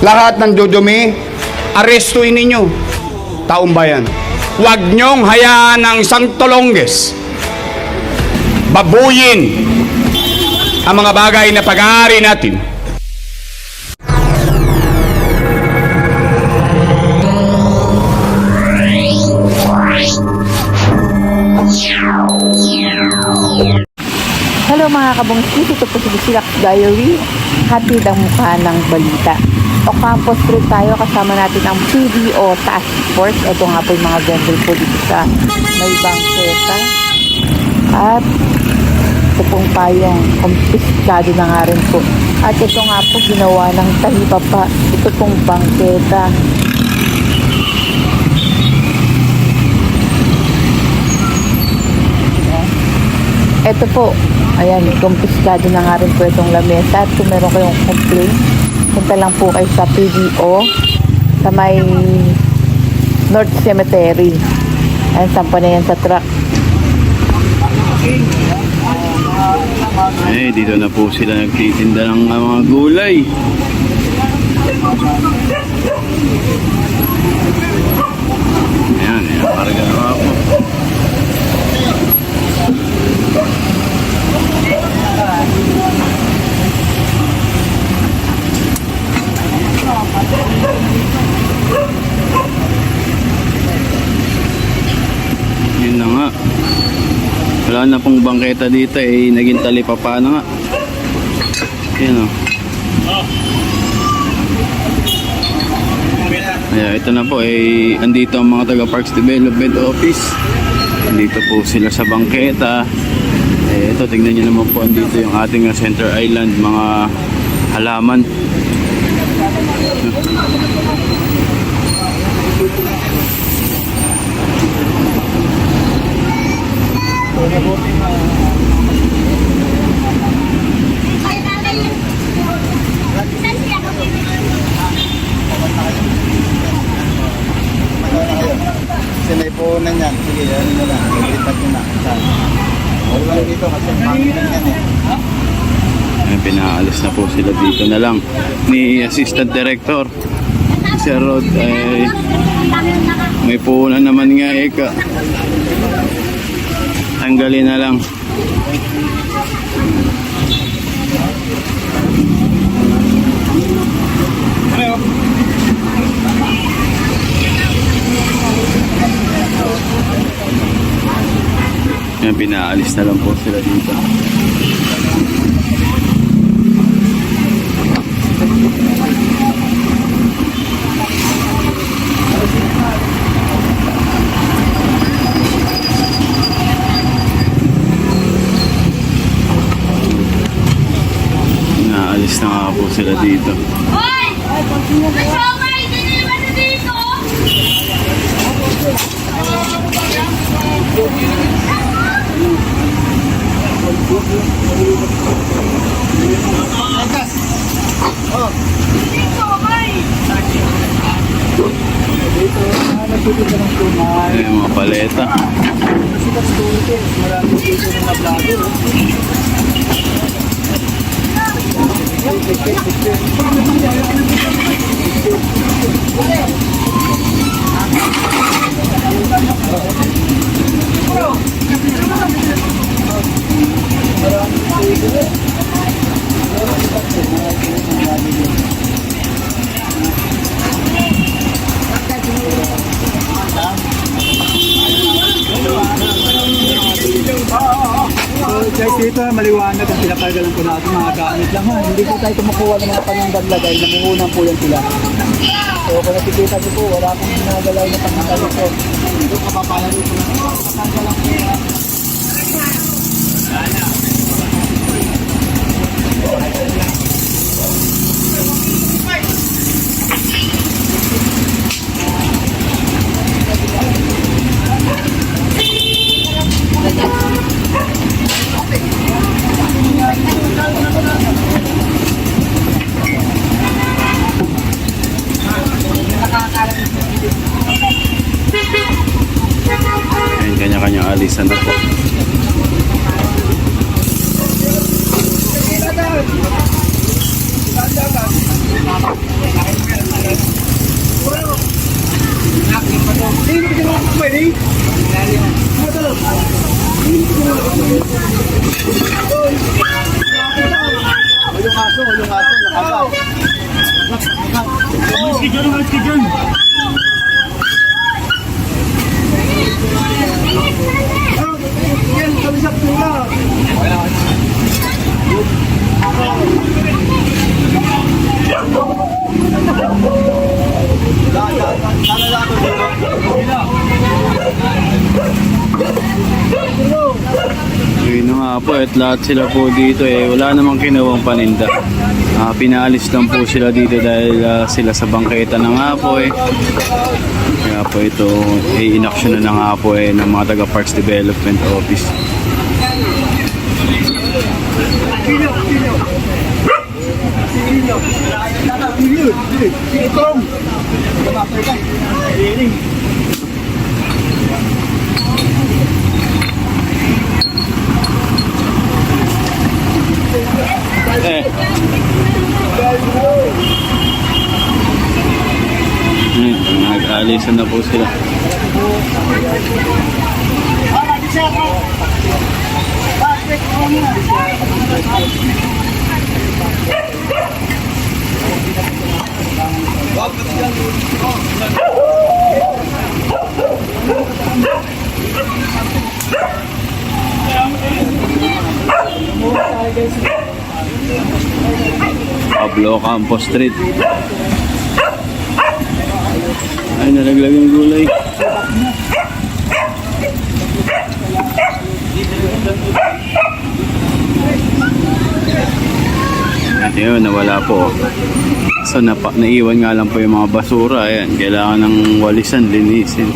Lahat ng dudumi, arestuin ninyo. Taong bayan, huwag niyong hayaan ng isang Tolonges babuyin ang mga bagay na pag-aari natin. Hello mga kabungkit, ito po si Silak Diary, hatid ang mukha ng balita. Ocampo Street tayo, kasama natin ang PDO Task Force. Ito nga po yung mga vendor po dito sa may bangketa. At ito pong payong kumpiskado na nga rin po. At ito nga po ginawa ng talipapa, ito pong bangketa. Ito po, ayan, kumpiskado na nga rin po itong lamesa. At kung meron kayong complaint, punta lang po kayo sa PDO sa may North Cemetery. Ayan, sampa na yan sa truck. Eh, dito na po sila nagtitinda ng mga gulay. Ayan, parang ganawa po. Yun na nga, wala na pong bangketa dito, eh naging talipapa na nga. Yun o. Ayan, ito na po, eh andito ang mga taga Parks Development Office. Andito po sila sa bangketa. Eh ito, tignan nyo naman po, andito yung ating Center Island, mga halaman. Kasi may puhunan yan. Sige, ano nyo lang. Lipat nyo na. Wala dito kasi pangin yan eh. Ayan, pinaalis na po sila dito na lang ni Assistant Director Sir Rod. Ay may puhunan naman nga, eka tanggalin na lang. Yan, pinaalis na lang po sila dito. Naalis na nga po sila dito. Hoy! Nasokay! Diniwan na dito! Ayan, mga paleta. Guys, dito maliwanag ang pinapagalan po natin mga gamit lang ha. Hindi po tayo kumukuha ng mga panundag dahil namuhunan po yan sila. So kung nakikita niyo po, wala pong ginagalaw na panundag po. Dito kapapala rin po na kapagalan po yan. Ayan, kanya-kanyang alisan na po. Thank you. Yun na nga po, at lahat sila po dito wala namang kinuwang paninda. Pinaalis lang po sila dito dahil sila sa bangketa na nga po Kaya po ito inaksyon na nga po ng mga taga Parks Development Office. Nag-aalisan na po sila. Pablo Campos Street. Ay, nalaglag yung gulay. At yun, nawala po. So, naiwan nga lang po yung mga basura. Ayan, kailangan ng walisan, linisin.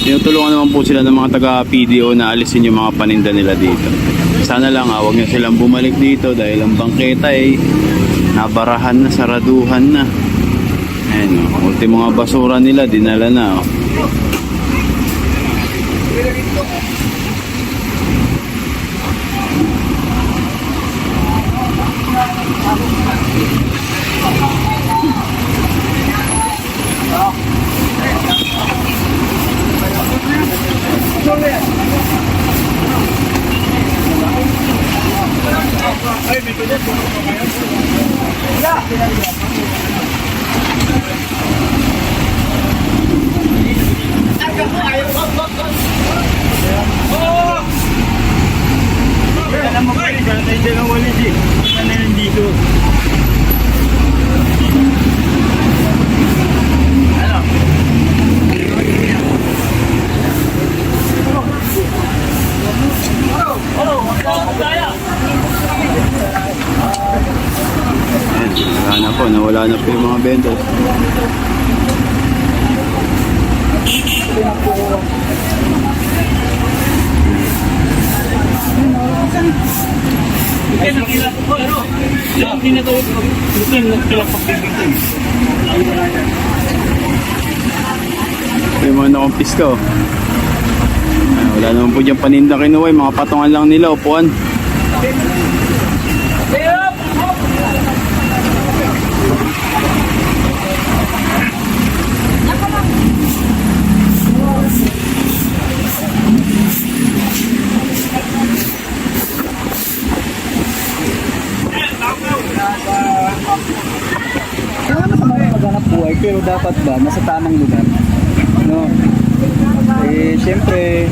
Tinutulungan naman po sila ng mga taga-PDO na alisin yung mga paninda nila dito. Sana lang huwag nyo silang bumalik dito dahil ang bangketa nabarahan na, saraduhan na. Ayan, ultimo mga basura nila, dinala na. Nawala na po yung mga vendors. Yung mga nakumpiska wala naman po dyan paninda kinuha, mga patungan lang nila, upuan. Buhay, pero dapat ba nasa tamang lugar, no? Siyempre,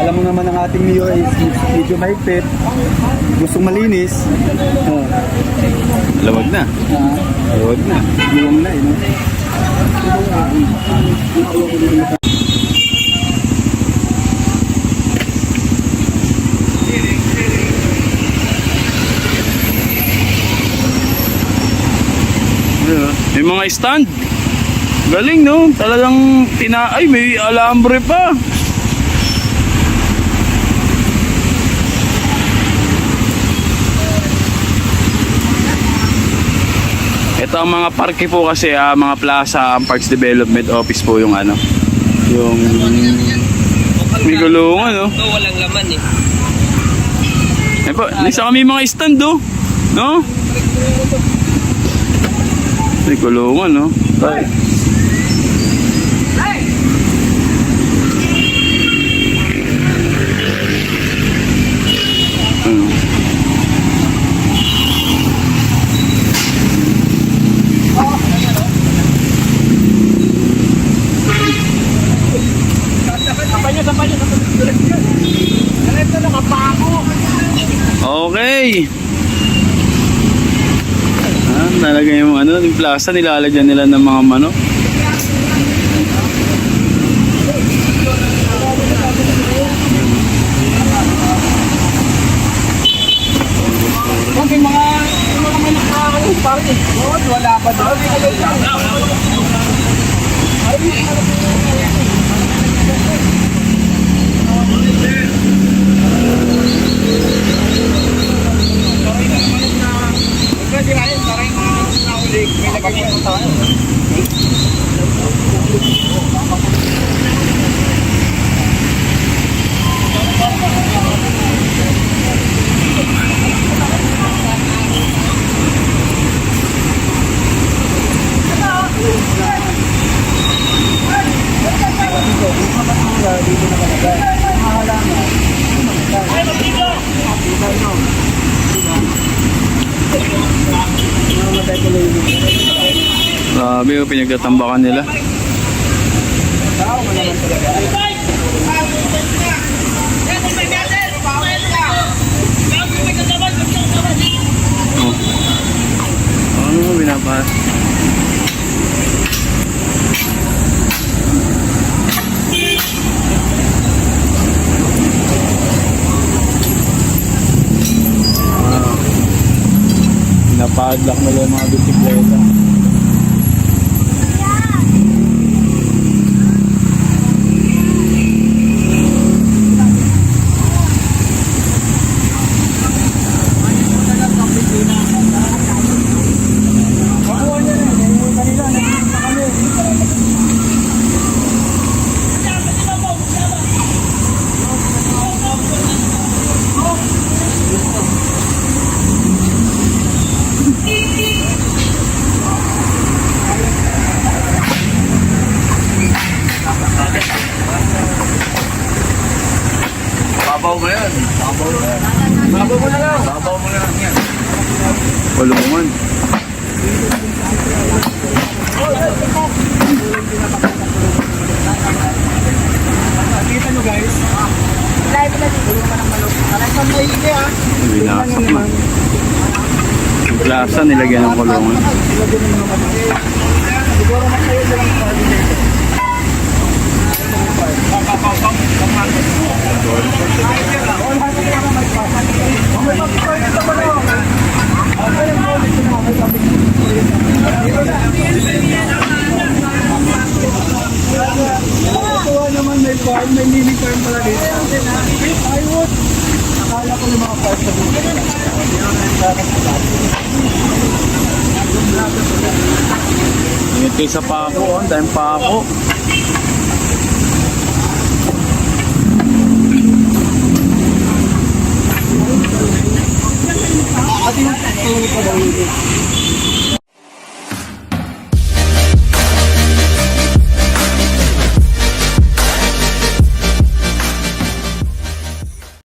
alam mo naman ang ating mayor is medyo mahigpit, gustong malinis. Lawag na. Lawag na. Luwang na, no? May mga stand. Galing, no? Talagang ay, may alambre pa. Ito ang mga parke po kasi, mga plaza, ang Parks Development Office po yung yung may gulungan, no? Walang laman Eh po, isa kami mga stand, no? May kulungan, no? Ay. nalagay yung ano, yung plaza, nilalagyan nila ng mga manok. Okay, mga manok na kayo, pare. Wala pa doon. Grabe yung pinagtatambakan nila. Oh. Ano binapas? Pinapadlock nila yung mga bisikleta. Babaw mo yan. Babaw mo yan. Babaw mo na lang. Babaw mo na lang yan. Kulungan. Kita nyo guys. Live na dito yung manang manok. Alasan mo hindi ah. Binasak na. Yung plaza nilagyan ng kulungan. Siguro makayo na lang sa dito. Ito naman may farm, may mini farm pala dito. Ayun! Akala ko yung mga farm sa dito. Ingat kayo sa pako, oh. Ang daming pako. At yung tulong ko daw yun.